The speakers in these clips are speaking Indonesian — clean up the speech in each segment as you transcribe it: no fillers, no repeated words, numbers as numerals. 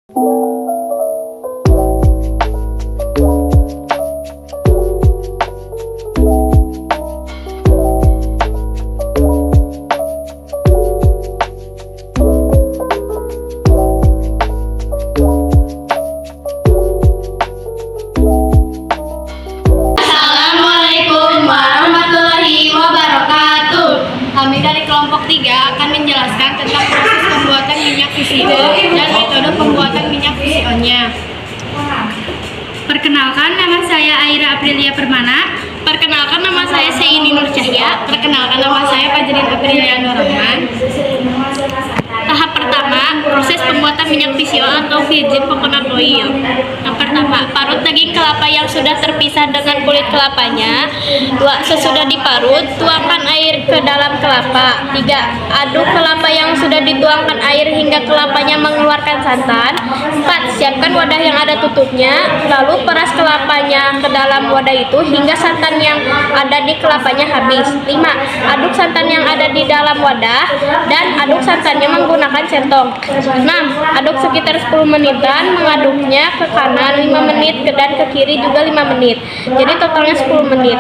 Kami dari kelompok 3 akan menjelaskan tentang proses pembuatan minyak VCO dan metode pembuatan minyak VCO-nya. Perkenalkan, nama saya Aira Aprilia Permana. Perkenalkan, nama saya Seini Nur Cahya. Perkenalkan, nama saya Fajrin Aprilia Nurrahman. Tahap pertama, proses pembuatan minyak VCO atau virgin coconut oil. Yang pertama, parut daging kelapa yang sudah terpisah dengan kulit kelapanya. 2. Sesudah diparut, tuangkan air ke dalam kelapa. 3. Aduk kelapa yang sudah dituangkan air hingga kelapanya mengeluarkan santan. 4. Siapkan wadah yang ada tutupnya, lalu peras kelapanya ke dalam wadah itu hingga santan yang ada di kelapanya habis. 5. Aduk santan yang ada di dalam wadah dan aduk santannya menggunakan centong. 6. Aduk sekitar 10 menitan, mengaduknya ke kanan 5 menit dan ke kiri juga 5 menit. Jadi totalnya 10 menit.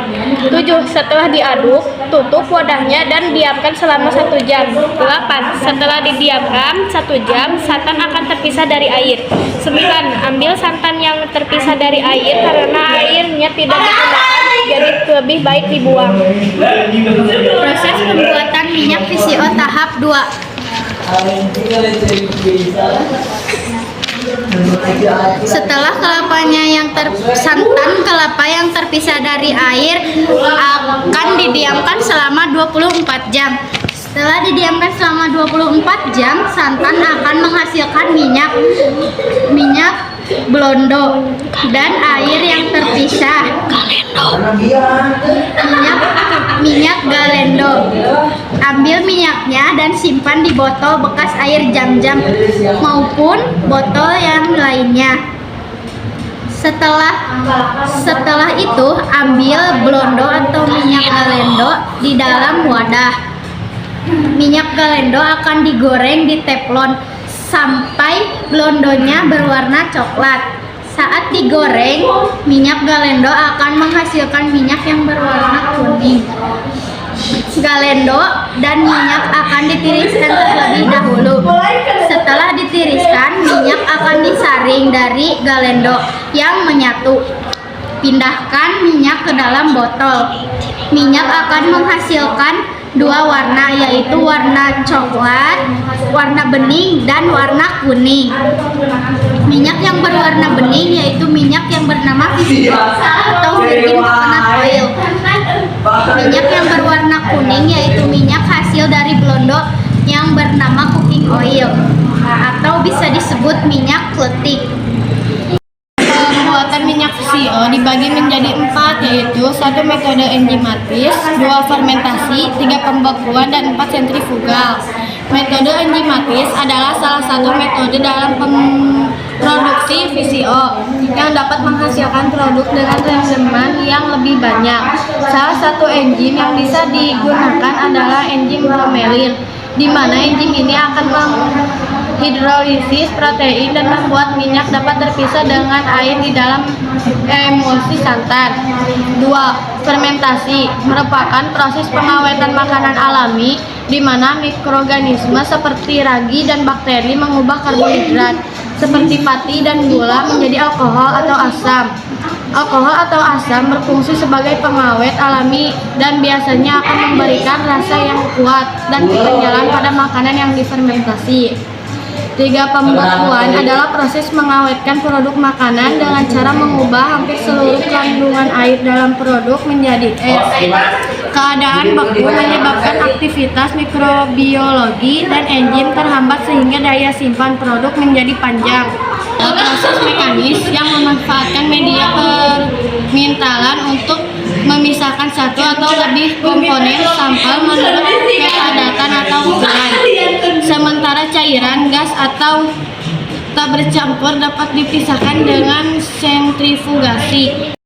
7. Setelah diaduk, tutup wadahnya dan diamkan selama 1 jam. 8. Setelah didiamkan 1 jam, santan akan terpisah dari air. 9. Ambil santan yang terpisah dari air karena airnya tidak digunakan, jadi lebih baik dibuang. Proses pembuatan minyak VCO tahap 2. Setelah santan kelapa yang terpisah dari air akan didiamkan selama 24 jam. Setelah didiamkan selama 24 jam, santan akan menghasilkan minyak blondo dan air yang terpisah. Minyak galendo. Ambil minyaknya dan simpan di botol bekas air jam-jam maupun botol yang lainnya. Setelah itu, ambil blondo atau minyak galendo di dalam wadah. Minyak galendo akan digoreng di teflon sampai blondonya berwarna coklat. Saat digoreng, minyak galendo akan menghasilkan minyak yang berwarna kuning. Galendo dan minyak akan ditiriskan terlebih dahulu. Setelah ditiriskan, minyak akan disaring dari galendo yang menyatu. Pindahkan minyak ke dalam botol. Minyak akan menghasilkan 2 warna, yaitu warna coklat, warna bening, dan warna kuning. Minyak yang berwarna bening yaitu minyak yang bernama VCO atau virgin coconut oil. Minyak yang berwarna kuning yaitu minyak hasil dari blondo yang bernama cooking oil atau bisa disebut minyak kletik. Pembuatan minyak VCO dibagi menjadi 4, yaitu 1 metode enzimatis, 2 fermentasi, 3 pembekuan, dan 4 sentrifugal. Metode enzimatis adalah salah satu metode dalam produksi VCO yang dapat menghasilkan produk dengan rendaman yang lebih banyak. Salah satu enzim yang bisa digunakan adalah enzim bromelin, di mana enzim ini akan hidrolisis protein dan membuat minyak dapat terpisah dengan air di dalam emulsi santan. 2. Fermentasi merupakan proses pengawetan makanan alami di mana mikroorganisme seperti ragi dan bakteri mengubah karbohidrat seperti pati dan gula menjadi alkohol atau asam. Alkohol atau asam berfungsi sebagai pengawet alami dan biasanya akan memberikan rasa yang kuat dan kekenyalan pada makanan yang difermentasi. 3. Pembekuan adalah proses mengawetkan produk makanan dengan cara mengubah hampir seluruh kandungan air dalam produk menjadi es. Keadaan beku menyebabkan aktivitas mikrobiologi dan enzim terhambat sehingga daya simpan produk menjadi panjang. Proses mekanis yang memanfaatkan media permintalan untuk memisahkan satu atau lebih komponen sampel menurut kepadatan atau ukuran. Sementara cairan, gas, atau tak bercampur dapat dipisahkan dengan sentrifugasi.